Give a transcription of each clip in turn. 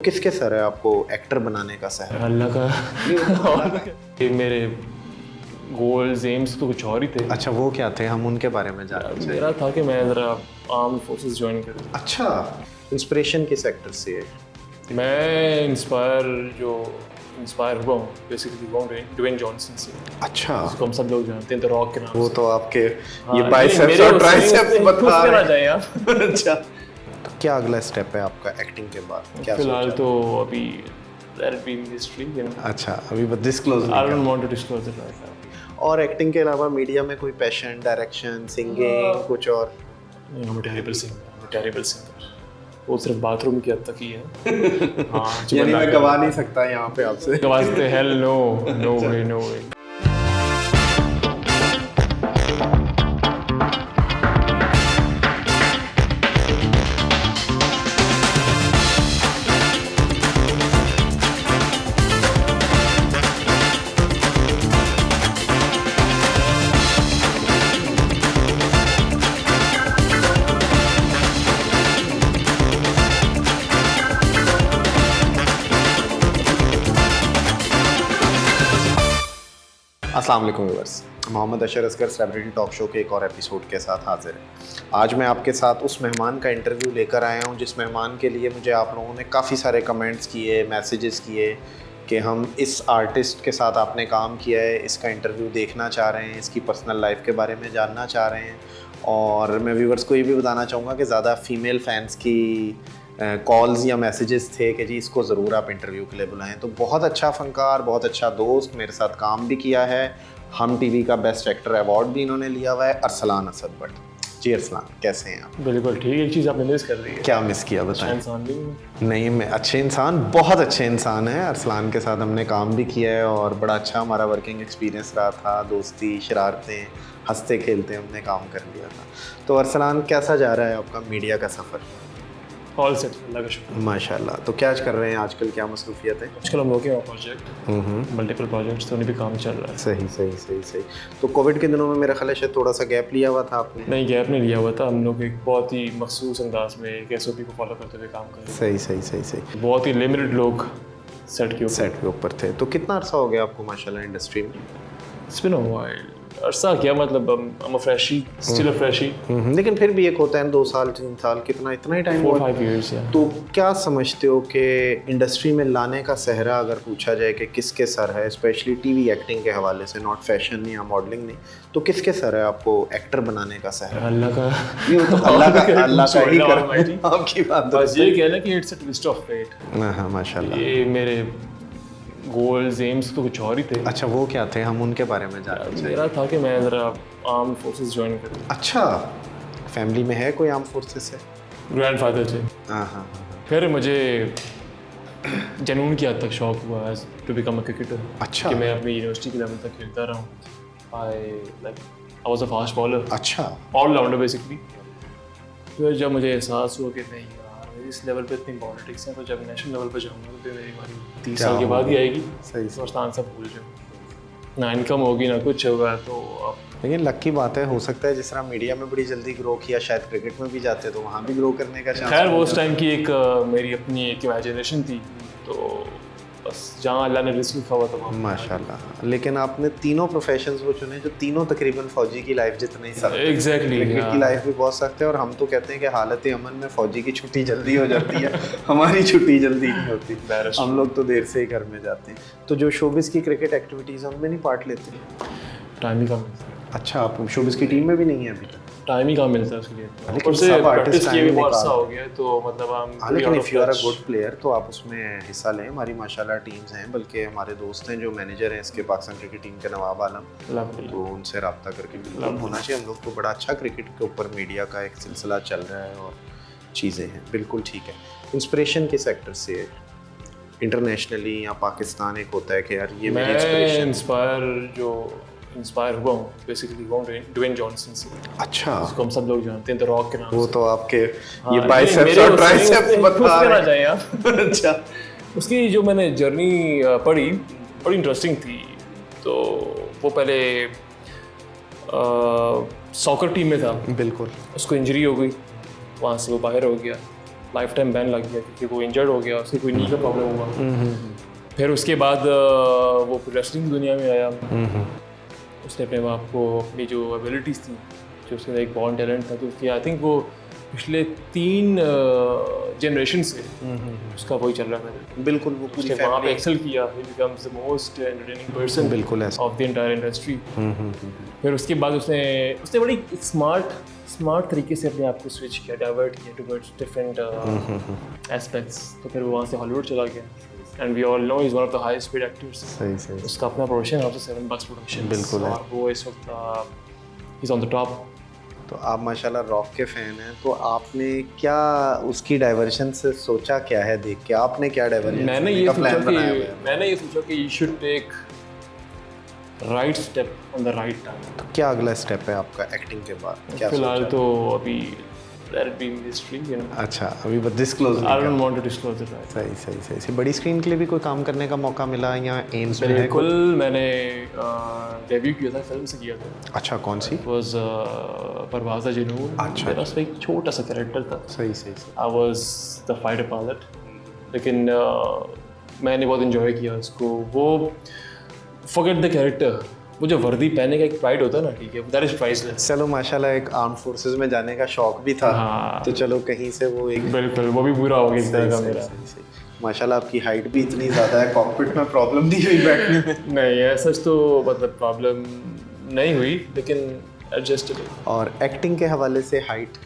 किसके सर है आपको एक्टर बनाने का सर? अल्लाह का ये मेरे गोल्स एम्स तो कुछ और ही थे। अच्छा, वो क्या थे, हम उनके बारे में जानना चाहिए। मेरा था कि मैं ज़रा आर्म फोर्सेस ज्वाइन करूँ। अच्छा, इंस्पिरेशन किस एक्टर से है? मैं इंस्पायर हुआ हूँ बेसिकली वो ड्वेन जॉनसन से। अच्छा, उसको हम सब लोग जानते हैं द रॉक के नाम वो से। तो आपके हाँ, ये बाइसेप्स और ट्राइसेप्स बता रहे हैं। जाए आप। अच्छा, तो क्या अगला स्टेप है आपका एक्टिंग के बाद? क्या फिलहाल सोचा? तो अभी let it be mystery, you know. अच्छा, अभी बस डिस्क्लोज I नहीं don't want to disclose it right now. करना। और एक्टिंग के अलावा मीडिया में कोई पैशन, डायरेक्शन, सिंगिंग कुछ और? नहीं, I'm a terrible singer. वो सिर्फ बाथरूम की हद तक ही है। हाँ, यानी मैं गवा नहीं सकता यहाँ पे आपसे। गवाते hell no way. अस्सलाम वालेकुम व्यूअर्स, मोहम्मद अशर असगर सेलिब्रिटी टॉक शो के एक और एपिसोड के साथ हाजिर है। आज मैं आपके साथ उस मेहमान का इंटरव्यू लेकर आया हूं जिस मेहमान के लिए मुझे आप लोगों ने काफ़ी सारे कमेंट्स किए, मैसेजेस किए कि हम इस आर्टिस्ट के साथ आपने काम किया है, इसका इंटरव्यू देखना चाह रहे हैं, इसकी पर्सनल लाइफ के बारे में जानना चाह रहे हैं। और मैं व्यूअर्स को ये भी बताना चाहूँगा कि ज़्यादा फीमेल फैंस की कॉल्स या मैसेजेस थे कि जी इसको ज़रूर आप इंटरव्यू के लिए बुलाएं। तो बहुत अच्छा फ़नकार, बहुत अच्छा दोस्त, मेरे साथ काम भी किया है, हम टीवी का बेस्ट एक्टर अवार्ड भी इन्होंने लिया हुआ है, अरसलान असद भट्ट। जी अरसलान, कैसे हैं आप? बिल्कुल ठीक। एक चीज़ आपने मिस कर दी है। क्या मिस किया बताएं? इंसान भी नहीं, मैं अच्छे इंसान, बहुत अच्छे इंसान हैं। अरसलान के साथ हमने काम भी किया है और बड़ा अच्छा हमारा वर्किंग एक्सपीरियंस रहा था। दोस्ती, शरारतें, हंसते खेलते हमने काम कर लिया था। तो अरसलान, कैसा जा रहा है आपका मीडिया का सफ़र? ऑल सेट, अल्लाह का शुक्र। माशाल्लाह। तो क्या कर रहे हैं आजकल, क्या मसरूफियत है? आजकल हम लोग के प्रोजेक्ट मल्टीपल प्रोजेक्ट्स तो उन्हीं पे काम चल रहा है। सही। तो कोविड के दिनों में मेरा ख्याल है शायद थोड़ा सा गैप लिया हुआ था आपने? नहीं, गैप नहीं लिया हुआ था। हम लोग एक बहुत ही मखसूस अंदाज में एक SOP को फॉलो करते हुए काम कर रहे हैं। सही। बहुत ही लिमिटेड लोग सेट के ऊपर थे। तो कितना अरसा हो गया आपको माशाल्लाह इंडस्ट्री में? It's been a while. अरसा क्या मतलब, I'm a freshie, still a freshie. लेकिन फिर भी एक होता है 2 साल 3 साल, इतना ही टाइम 4-5 years, yeah. तो क्या समझते हो कि इंडस्ट्री में लाने का सहरा अगर पूछा जाए कि किसके सर है, स्पेशली टीवी एक्टिंग के हवाले से, नॉट फैशन या मॉडलिंग नहीं, तो किसके सर है आपको एक्टर बनाने का सहरा? अल्लाह का। ये तो अल्लाह का ही कर आपकी बात। बस ये कहना कि it's a twist of fate. हाँ माशाल्लाह। ये मेरे गोल्स एम्स तो कुछ और ही थे। अच्छा, वो क्या थे, हम उनके बारे में जानना चाहिए। मेरा था कि मैं ज़रा आर्म फोर्सेस ज्वाइन करूँ। अच्छा, फैमिली में है कोई आर्म फोर्सेस से? ग्रैंडफादर थे। हाँ। फिर मुझे जनून की हद तक शौक हुआ टू बिकम अ क्रिकेटर। अच्छा। कि मैं अपनी यूनिवर्सिटी के लेवल तक खेलता रहा हूँ। I was a fast bowler. अच्छा, ऑलराउंडर बेसिकली। फिर जब मुझे एहसास हुआ कि नहीं यार, इस लेवल पे इतनी पॉलिटिक्स है, तो जब नेशनल लेवल पे जाऊँगा तो मेरी बारी 30 साल के बाद ही आएगी। सही। समझतान सब भूल जाऊँ, ना इनकम होगी ना कुछ होगा। तो अब लेकिन लक की बात है, हो सकता है जिस तरह मीडिया में बड़ी जल्दी ग्रो किया, शायद क्रिकेट में भी जाते तो वहाँ भी ग्रो करने का चांस। खैर वो उस टाइम की एक मेरी अपनी एक इमेजिनेशन थी, तो बस जहाँ अल्लाह ने रिस्क लिखा हुआ था वहाँ। माशाल्लाह। लेकिन आपने तीनों प्रोफेशंस वो चुने जो तीनों तकरीबन फौजी की लाइफ जितने ही सख्त है। एग्जैक्टली। क्रिकेट की लाइफ भी बहुत सख्त है और हम तो कहते हैं कि हालत अमन में फौजी की छुट्टी जल्दी हो जाती है, हमारी छुट्टी जल्दी नहीं होती, हम लोग तो देर से ही घर में जाते हैं। तो जो शोबिस की क्रिकेट एक्टिविटीज़ हैं उनमें नहीं पार्ट लेते? टाइम ही कम मिलता है। अच्छा, आप शोबिस की टीम में भी नहीं है अभी तक? टाइम ही कम मिलता है उसके लिए। लेकिन से सब प्रैक्टिस artist किए भी time बहुत निकाल- सा हो गया, तो मतलब हम लेकिन if you are a good player तो आप उसमें हिस्सा लें। हमारी माशाल्लाह टीम्स हैं, बल्कि हमारे दोस्त हैं जो मैनेजर हैं इसके पाकिस्तान क्रिकेट टीम के, नवाब आलम, तो उनसे रब्ता करके बिल्कुल होना चाहिए। हम लोग को बड़ा अच्छा क्रिकेट के ऊपर मीडिया का एक सिलसिला चल रहा है और चीज़ें हैं, बिल्कुल ठीक है। इंस्पिरेशन किस एक्टर से है, इंटरनेशनली या पाकिस्तान? एक होता है कि यार ये मेरी इंस्पिरेशन। इंस्पायर हुआ हूँ बेसिकली वो ड्वेन जॉनसन से। अच्छा, उसको हम सब लोग जानते हैं द रॉक के नाम से। वो तो आपके हाँ, ये बाइसेप्स और ट्राइसेप्स बता रहे हैं। जाए आप। अच्छा, उसकी जो मैंने जर्नी पढ़ी बड़ी इंटरेस्टिंग थी। तो वो पहले सॉकर टीम में था, बिल्कुल। उसको इंजरी हो गई, वहाँ से वो बाहर हो गया। लाइफ टाइम बैन लग गया क्योंकि वो इंजर्ड हो गया, उसकी कोई नी का प्रॉब्लम हुआ। फिर उसके बाद वो रेसलिंग दुनिया में आया। उसने अपने आप को अपनी जो एबिलिटीज़ थी, जो उसका एक बॉर्न टैलेंट था, तो उसकी आई थिंक वो पिछले 3 जनरेशन से उसका वही चल रहा था। बिल्कुल, वो पूरी उसने वहाँ पे एक्सेल किया, ही becomes the most entertaining person बिल्कुल ऐसा ऑफ द एंटायर इंडस्ट्री। फिर उसके बाद उसने बड़ी स्मार्ट तरीके से अपने आप को स्विच किया, डाइवर्ट किया टुवर्ड्स डिफरेंट एस्पेक्ट्स। तो फिर वो वहाँ से हॉलीवुड चला गया and we all know is one of the highest paid actors. सही उसका अपना प्रोडक्शन हाउस है 7 Bucks प्रोडक्शन। बिल्कुल है। और वो इस वक्त इज ऑन द टॉप। तो आप माशाल्लाह रॉक के फ़ैन हैं, तो आपने क्या उसकी डाइवर्शन से सोचा, क्या है देख के आपने क्या डाइवर्जन मैंने ये सोचा कि you should take right step on the right time. तो क्या अगला स्टेप है आपका एक्टिंग के बाद? क्या फिलहाल सोचा? तो अभी let it be mystery, you know. अच्छा, अभी बस disclose I don't want to disclose it right. सही। बड़ी स्क्रीन के लिए भी कोई काम करने का मौका मिला या एम्स में है? बिल्कुल, मैंने डेब्यू किया था, फिल्म से किया था। अच्छा, कौन सी? was परवाज़ा जुनून। अच्छा। मेरा उसमें एक छोटा सा कैरेक्टर था। सही। I was the fighter pilot, लेकिन मैंने बहुत इन्जॉय किया उसको। वो forget the character, वो जो वर्दी पहनने का एक प्राइड होता है ना, ठीक है, दैट इज प्राइसलेस। चलो माशाल्लाह एक आर्म फोर्सेस में जाने का शौक भी था। हाँ। तो चलो कहीं से वो एक बिल्कुल, वो भी पूरा हो गया इस तरह का मेरा। सही। माशाल्लाह आपकी हाइट भी इतनी ज़्यादा है, कॉकपिट में प्रॉब्लम नहीं हुई बैठने में? नहीं, ऐसा तो मतलब प्रॉब्लम नहीं हुई, लेकिन एडजस्टेबल। और एक्टिंग के हवाले से हाइट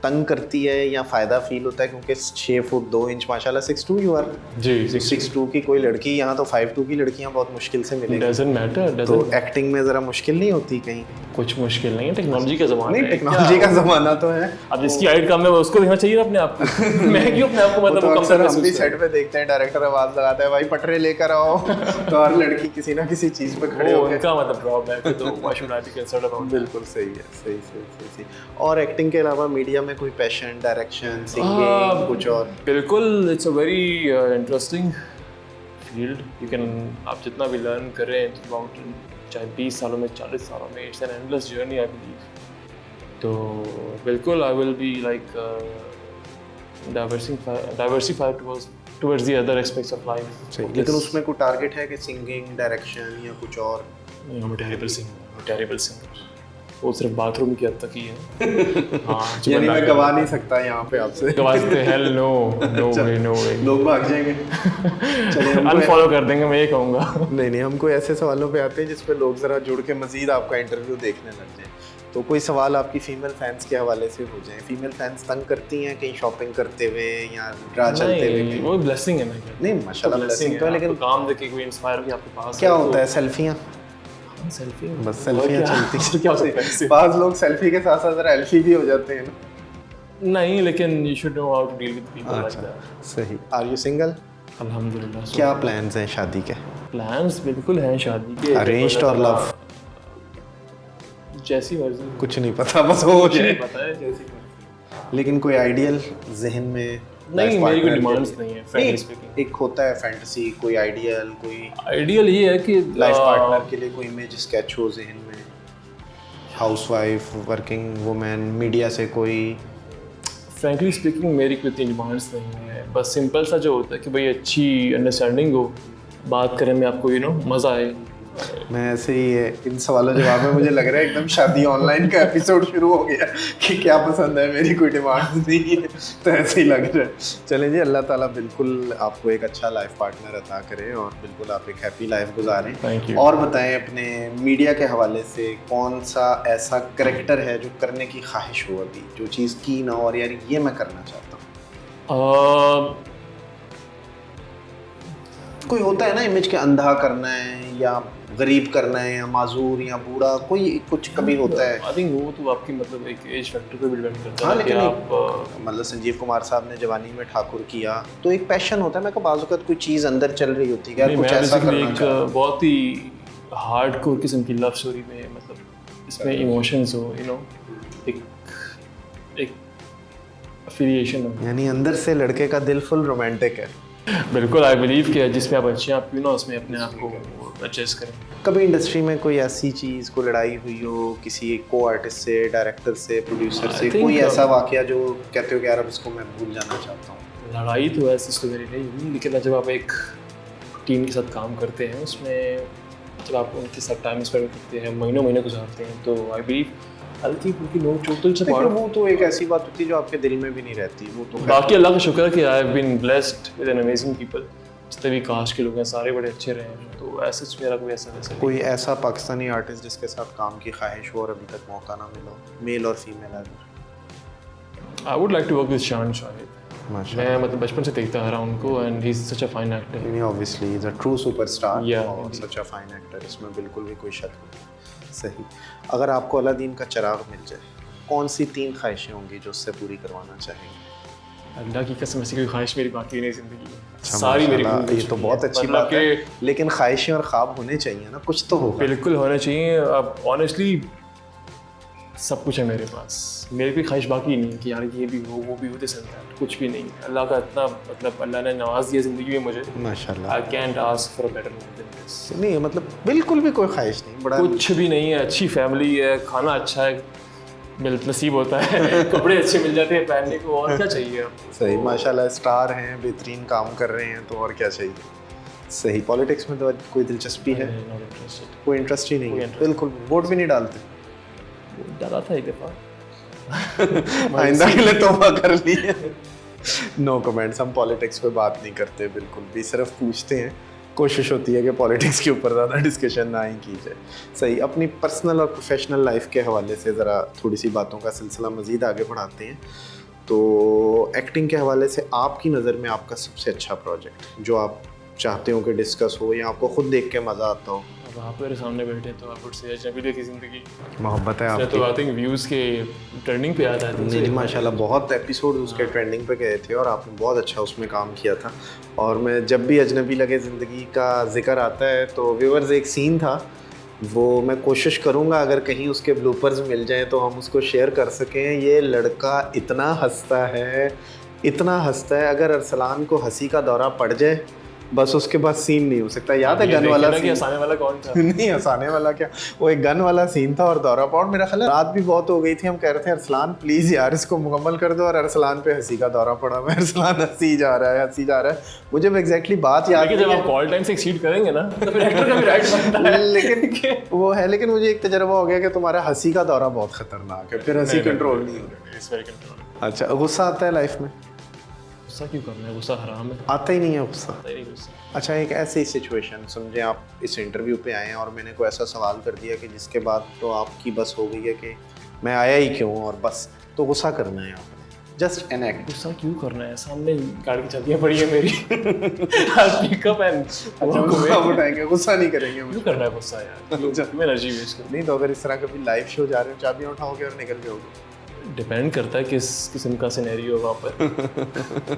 तंग करती है या फ़ायदा फील होता है? क्योंकि 6 फुट 2 इंच माशाल्लाह 6'2" यू आर। जी, 6'2" की कोई लड़की यहाँ तो 5'2" की लड़कियाँ बहुत मुश्किल से मिलेगी। Doesn't matter. तो एक्टिंग में ज़रा मुश्किल नहीं होती कहीं? कुछ मुश्किल नहीं है, टेक्नोलॉजी का ज़माना नहीं, है। टेक्नोलॉजी का ज़माना तो है। अब जिसकी हाइट कम है वो उसको देखना चाहिए ना अपने आप को। मैं क्यों अपने आप को मतलब तो कम अक्सर कर हम भी सेट पे देखते हैं, डायरेक्टर आवाज़ लगाता है, भाई पटरे लेकर आओ। तो हर लड़की किसी ना किसी चीज़ पे खड़े वो हो गए। उनका मतलब प्रॉब्लम है, तो why should I be concerned about. बिल्कुल सही है, सही। और एक्टिंग के अलावा मीडिया में कोई पैशन, डायरेक्शन, सिंगिंग, कुछ और? बिल्कुल, it's a very interesting field. You can, आप जितना भी लर्न कर रहे हैं अबाउट, चाहे 20 सालों में, 40 सालों में, it's an endless journey I believe. तो बिल्कुल I will be like diversified towards the other aspects of life. सही। लेकिन उसमें कोई टारगेट है कि सिंगिंग, डायरेक्शन या कुछ और? I'm a terrible singer। वो सिर्फ बाथरूम की हद तक ही है। हाँ, यानी मैं गवा नहीं सकता यहाँ पे आपसे? गवा सकते? हेल नो वे। लोग भाग जाएंगे। चलिए अनफॉलो कर देंगे, मैं ये कहूँगा। नहीं, हमको ऐसे सवालों पे आते हैं जिस पे लोग ज़रा जुड़ के मज़ीद आपका इंटरव्यू देखने लग जाएं। तो कोई सवाल आपकी फीमेल फैंस के हवाले से हो जाए? फीमेल फैंस तंग करती हैं कहीं शॉपिंग करते हुए या ड्रा चलते हुए नहीं, कहीं? वो ब्लेसिंग है ना। नहीं, माशाल्लाह ब्लेसिंग तो है, लेकिन काम देख के कोई इंस्पायर हो आपके पास क्या होता है? सेल्फियाँ, सेल्फी, बस सेल्फियाँ चलती हैं। क्या हो सकता है इससे? बाज़ लोग सेल्फी के साथ साथ ज़रा एल्फी भी हो जाते हैं ना। नहीं, लेकिन you should know how to deal with people like that. सही। Are you single? अल्हम्दुलिल्लाह। क्या प्लान्स हैं शादी के? प्लान्स बिल्कुल हैं शादी के। अरेंज्ड और लव? जैसी मर्जी। कुछ नहीं पता, बस हो जाए। पता है जैसी मर्जी। लेकिन कोई आइडियल जहन में? नहीं, मेरी कोई डिमांड्स नहीं है, फ्रेंकली स्पीकिंग। एक होता है फैंटेसी, कोई आइडियल, कोई आइडियल ये है कि लाइफ पार्टनर के लिए कोई इमेज स्केच हो जहन में? हाउसवाइफ, वर्किंग वुमेन, मीडिया से कोई? फ्रेंकली स्पीकिंग मेरी कोई इतनी डिमांड्स नहीं है। बस सिंपल सा जो होता है कि भाई अच्छी अंडरस्टैंडिंग हो, बात करने में आपको मज़ा आए। मैं ऐसे ही है इन सवालों जवाब में मुझे लग रहा है एकदम शादी ऑनलाइन का एपिसोड शुरू हो गया कि क्या पसंद है, मेरी कोई डिमांड नहीं है। तो ऐसे ही लग रहा है। चलें जी, अल्लाह ताला बिल्कुल आपको एक अच्छा लाइफ पार्टनर अता करे और बिल्कुल आप एक हैप्पी लाइफ गुजारें। Thank you. और बताएं अपने मीडिया के हवाले से कौन सा ऐसा करैक्टर है जो करने की ख्वाहिश हो अभी, जो चीज़ की ना और यार ये मैं करना चाहता हूँ? कोई होता है ना इमेज के अंधा करना है या गरीब करना है या माजूर या बूढ़ा, कोई कुछ कभी होता है। आई थिंक वो तो आपकी मतलब एक एज फैक्टर पे भी डिपेंड करता है। हाँ, लेकिन आप मतलब संजीव कुमार साहब ने जवानी में ठाकुर किया तो एक पैशन होता है। मैं बाज़ वक़्त कोई चीज़ अंदर चल रही होती है, कुछ ऐसा करना एक बहुत ही हार्डकोर किस्म की लव स्टोरी में, मतलब इसमें इमोशंस हो, एक एफिलिएशन हो। यानी अंदर से लड़के का दिल फुल रोमांटिक है। बिल्कुल आई बिलीव कि जिसमें आप अच्छे आप क्यों ना उसमें अपने आप को एडजस्ट करें। कभी इंडस्ट्री में कोई ऐसी चीज़ को लड़ाई हुई हो किसी को आर्टिस्ट से, डायरेक्टर से, प्रोड्यूसर से, think, कोई ऐसा वाकया जो कहते हो कि यार अब इसको मैं भूल जाना चाहता हूँ? लड़ाई तो ऐसी तो मेरी नहीं हुई, लेकिन जब आप एक टीम के साथ काम करते हैं उसमें जब आप उनके साथ टाइम स्पेंड करते हैं, महीनों महीने गुजारते हैं, तो आई बिलीव हल्की फुल्की नोक चोट तो लेकिन वो तो एक ऐसी बात होती है जो आपके दिल में भी नहीं रहती, वो तो बाकी अल्लाह का शुक्र है कि I have been blessed with an amazing people. जितने भी कास्ट के लोग हैं सारे बड़े अच्छे रहे हैं, तो ऐसे मेरा कोई ऐसा वैसा कोई ऐसा पाकिस्तानी आर्टिस्ट जिसके साथ काम की ख्वाहिश हो और अभी तक मौका ना मिला हो, मेल और फीमेल अगर? I would like to work with Shaan Shahid. माशाल्लाह, मैं मतलब बचपन से देखता आ रहा हूँ उनको, and he is such a fine actor. नहीं obviously is a true superstar Yeah, और indeed. Such a fine actor, इसमें बिल्कुल भी कोई शक नहीं। सही, अगर आपको अलादीन का चिराग मिल जाए, कौन सी 3 ख्वाहिशें होंगी जो उससे पूरी करवाना चाहेंगे? अल्लाह की कसम ऐसी कोई ख्वाहिश मेरी बाकी नहीं जिंदगी में, अच्छा, सारी मेरी माशाल्लाह, पूरी ये तो हुई बहुत है। अच्छी मतलब बात है, लेकिन ख्वाहिशें और ख्वाब होने चाहिए ना, कुछ तो होगा। बिल्कुल होना चाहिए। अब ऑनेस्टली सब कुछ है मेरे पास, मेरी कोई ख्वाहिश बाकी नहीं है कि यार ये भी हो वो भी हो, दिस एंड दैट, कुछ भी नहीं है। अल्लाह का इतना मतलब अल्लाह ने नवाज दिया ज़िंदगी में मुझे, माशाल्लाह। I can't ask for a better life than this. नहीं मतलब बिल्कुल भी कोई ख्वाहिश नहीं, बड़ा कुछ भी नहीं है, अच्छी फैमिली है, खाना अच्छा है, मिल नसीब होता है कपड़े अच्छे मिल जाते हैं पहनने को, और क्या चाहिए आपको? सही, माशाल्लाह स्टार हैं, बेहतरीन काम कर रहे हैं, तो और क्या चाहिए। सही, पॉलिटिक्स में तो कोई दिलचस्पी है? Not interested. कोई इंटरेस्ट ही नहीं कोई है, interest बिल्कुल वोट भी नहीं डालते? डाला था एक दफ़ा आइंदा के लिए तौबा कर ली है। नो कमेंट्स, हम पॉलिटिक्स पे बात नहीं करते बिल्कुल भी, सिर्फ पूछते हैं। कोशिश होती है कि पॉलिटिक्स के ऊपर ज़्यादा डिस्कशन ना ही की जाए। सही, अपनी पर्सनल और प्रोफेशनल लाइफ के हवाले से ज़रा थोड़ी सी बातों का सिलसिला मज़ीद आगे बढ़ाते हैं। तो एक्टिंग के हवाले से आपकी नज़र में आपका सबसे अच्छा प्रोजेक्ट जो आप चाहते हो कि डिस्कस हो या आपको खुद देख के मज़ा आता हो? अब आप मेरे सामने बैठे तो आप से अजनबी की ज़िंदगी मोहब्बत है तो आपकी। आई थिंक व्यूज़ के ट्रेंडिंग पे आता है। नहीं माशाल्लाह, बहुत एपिसोड उसके ट्रेंडिंग पे गए थे और आपने बहुत अच्छा उसमें काम किया था। और मैं जब भी अजनबी लगे ज़िंदगी का जिक्र आता है तो व्यूअर्स एक सीन था, वो मैं कोशिश करूँगा अगर कहीं उसके ब्लूपर्स मिल जाएं तो हम उसको शेयर कर सकें। ये लड़का इतना हंसता है, अगर अरसलान को हंसी का दौरा पड़ जाए बस उसके बाद सीन नहीं हो सकता। याद है गन वाला सीन? हंसाने वाला कौन था? नहीं हंसाने वाला क्या, वो एक गन वाला सीन था और दौरा पड़, मेरा ख्याल है रात भी बहुत हो गई थी, हम कह रहे थे अरसलान प्लीज़ यार इसको मुकम्मल कर दो, और अरसलान पे हंसी का दौरा पड़ा हुआ है, अरसलान हंसी जा रहा है। मुझे एग्जैक्टली बात याद जब आप कॉल टाइम से एक्सीड करेंगे ना तो फिर एक्टर का भी राइट बनता है। लेकिन वो है, लेकिन मुझे एक तजर्बा हो गया कि तुम्हारा हंसी का दौरा बहुत खतरनाक है, फिर हंसी कंट्रोल नहीं होती। अच्छा, गुस्सा आता है लाइफ में? गुस्सा क्यों करना है, गुस्सा हराम है। आता ही नहीं है गुस्सा? आता ही नहीं गुस्सा। अच्छा, एक ऐसी सिचुएशन समझे आप इस इंटरव्यू पे आए हैं और मैंने कोई ऐसा सवाल कर दिया कि जिसके बाद तो आपकी बस हो गई है कि मैं आया ही क्यों, और बस तो गुस्सा करना है आपने, जस्ट एन एक्ट। गुस्सा क्यों करना है, सामने गाड़ी की चाबियां पड़ी है मेरी पिकअप एंड उठाएंगे, गुस्सा नहीं करेंगे। क्यों करना है गुस्सा यार, क्यों एनर्जी वेस्ट करनी? नहीं तो अगर इस तरह कभी लाइव शो जा रहे हो, चाबियां उठाओगे और निकल जाओगे? डिपेंड करता है किस किस्म का सिनेरियो वहाँ पर।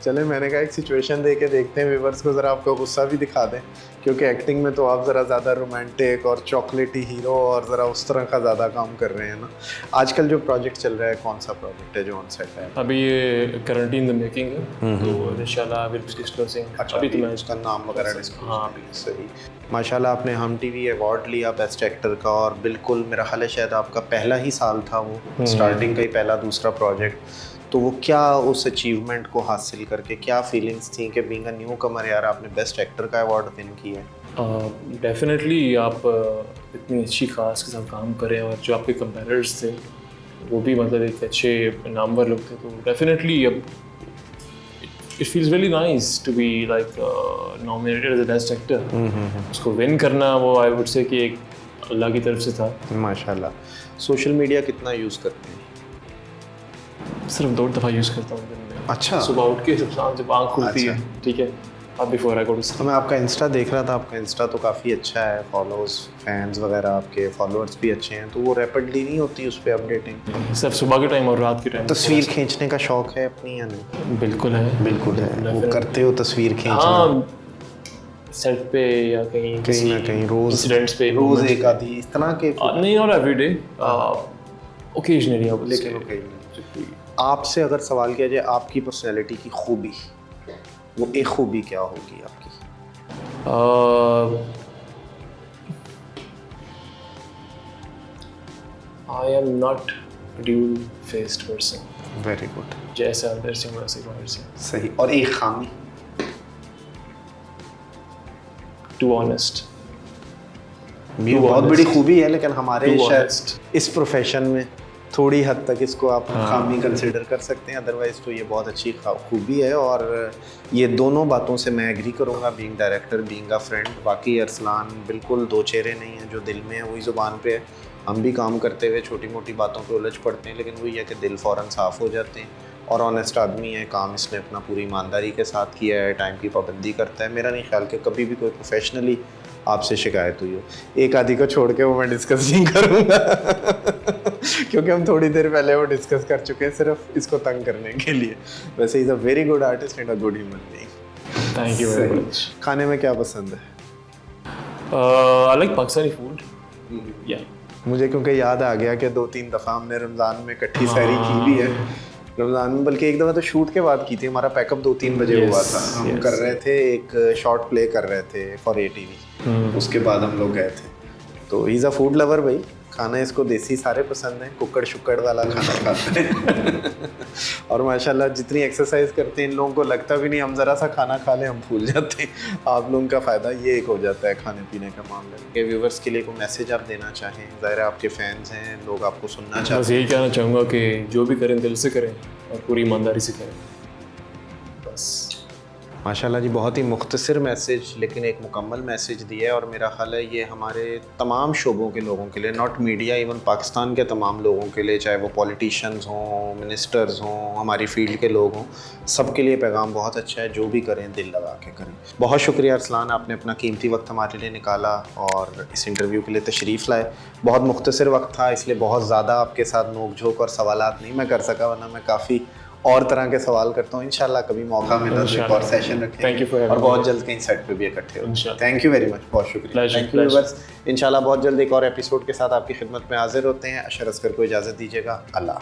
चले, मैंने कहा एक सिचुएशन दे के देखते हैं व्यूअर्स को, ज़रा आपका गुस्सा भी दिखा दें, क्योंकि एक्टिंग में तो आप ज़रा ज़्यादा रोमांटिक और चॉकलेटी हीरो और ज़रा उस तरह का ज़्यादा काम कर रहे हैं ना। आजकल जो प्रोजेक्ट चल रहा है, कौन सा प्रोजेक्ट है जो ऑन सेट है? अभी ये करंटली इन द मेकिंग है, तो इंशाल्लाह विल बी डिस्क्लोजिंग। अच्छा, अभी तो मैं उसका नाम वगैरह डिस्कस? हाँ, सही। माशाल्लाह, आपने हम टीवी अवार्ड लिया बेस्ट एक्टर का, और बिल्कुल मेरा ख्याल है शायद आपका पहला ही साल था वो, स्टार्टिंग का ही पहला दूसरा प्रोजेक्ट। तो वो क्या उस अचीवमेंट को हासिल करके क्या फीलिंग्स थी कि बीइंग अ न्यू कमर यार आपने बेस्ट एक्टर का अवार्ड विन किया? डेफिनेटली आप इतनी अच्छी कास्ट के साथ काम करें और जो आपके कंपेरेटर्स थे वो भी मतलब एक अच्छे नामवर लोग थे, तो डेफिनेटली अब it feels really nice to be like nominated as a best actor. उसको विन करना वो आई वुड से कि एक अल्लाह की तरफ से था। माशाल्लाह। सोशल मीडिया कितना यूज़ करते हैं? सिर्फ 2 दफ़ा यूज़ करता हूँ दिन में। अच्छा। सुबह उठ के जब आँख खुलती है, ठीक है, अब बिफोर आई गो टू तो मैं आपका इंस्टा देख रहा था, आपका इंस्टा तो काफ़ी अच्छा है, फॉलोअर्स फैंस वगैरह आपके फॉलोअर्स भी अच्छे हैं, तो वो रैपिडली नहीं होती उस पर अपडेटिंग? सिर्फ सुबह के टाइम और रात के टाइम। तस्वीर खींचने का शौक है अपनी या नहीं? बिल्कुल है, बिल्कुल है। वो करते हो तस्वीर खींचना? हाँ, सेट पे या कहीं ना कहीं रोज इंसिडेंट्स पे रोज एक आधी इस तरह के? नहीं, और एवरीडे, ओकेजनली। लेकिन आपसे अगर सवाल किया जाए आपकी पर्सनैलिटी की खूबी वो एक खूबी क्या होगी आपकी? I am not dual faced person. Very good, जैसे अंदर से हूँ वैसे बाहर से। सही। और एक खामी? Too honest. ये बहुत बड़ी खूबी है, लेकिन हमारे Too शायद honest. इस प्रोफेशन में थोड़ी हद तक इसको आप खामी कंसिडर कर सकते हैं, अदरवाइज तो ये बहुत अच्छी खूबी है। और ये दोनों बातों से मैं एग्री करूँगा, being director, being a friend. बाकी अरसलान बिल्कुल दो चेहरे नहीं हैं, जो दिल में है वही ज़ुबान पे है। हम भी काम करते हुए छोटी मोटी बातों पे उलझ पड़ते हैं, लेकिन वही है कि दिल फ़ौरन साफ़ हो जाते हैं। और ऑनेस्ट आदमी है, काम इसने अपना पूरी ईमानदारी के साथ किया है, टाइम की पाबंदी करता है। मेरा नहीं ख्याल कि कभी भी कोई प्रोफेशनली आपसे शिकायत हुई हो। एक आदि को छोड़ के वो मैं डिस्कस नहीं करूँगा क्योंकि हम थोड़ी देर पहले वो डिस्कस कर चुके हैं सिर्फ इसको तंग करने के लिए। वैसे is a very good artist and a good human being. Thank you very much. खाने में क्या पसंद है? I like Pakistani food. या मुझे क्योंकि याद आ गया कि 2-3 दफ़ा हमने रमज़ान में इकट्ठी सहरी की भी है। रमज़ान में बल्कि एक दफ़ा तो शूट के बाद की थी। हमारा पैकअप 2-3 बजे हुआ था। हम कर रहे थे, एक शॉर्ट प्ले कर रहे थे फॉर ATV। उसके बाद हम लोग गए थे। तो इज़ अ फूड लवर भाई, खाना इसको देसी सारे पसंद हैं, कुक्कड़ शुक्कड़ वाला खाना खाते हैं और माशाल्लाह जितनी एक्सरसाइज करते हैं इन लोगों को लगता भी नहीं, हम ज़रा सा खाना खा लें हम भूल जाते हैं। आप लोगों का फ़ायदा ये एक हो जाता है खाने पीने का मामले में। के व्यूवर्स के लिए कोई मैसेज आप देना चाहें? ज़ाहिर है आपके फैंस हैं, लोग आपको सुनना चाहते हैं। बस यही कहना चाहूँगा कि जो भी करें दिल से करें और पूरी ईमानदारी से करें, बस। माशाल्लाह जी, बहुत ही मुख्तसर मैसेज लेकिन एक मुकम्मल मैसेज दिया है। और मेरा ख्याल है ये हमारे तमाम शोबों के लोगों के लिए, नॉट मीडिया, इवन पाकिस्तान के तमाम लोगों के लिए, चाहे वो पॉलिटिशियंस हों, मिनिस्टर्स हों, हमारी फील्ड के लोग हों, सब के लिए पैगाम बहुत अच्छा है। जो भी करें दिल लगा के करें। बहुत शुक्रिया अरसलान, आपने अपना कीमती वक्त हमारे लिए निकाला और इस इंटरव्यू के लिए तशरीफ़ लाए। बहुत मुख्तसर वक्त था, इसलिए बहुत ज़्यादा आपके साथ नोक झोंक और सवालात नहीं मैं कर सका, वरना मैं काफ़ी और तरह के सवाल करता हूँ। इंशाल्लाह कभी मौका मिला तो एक और सेशन रखेंगे और बहुत जल्द कहीं सेट पे भी इकट्ठे होंगे। थैंक यू वेरी मच, बहुत शुक्रिया। Thank you viewers. इंशाल्लाह बहुत जल्द एक और एपिसोड के साथ आपकी खिदमत में हाजिर होते हैं। अशर असगर को इजाज़त दीजिएगा। अल्लाह।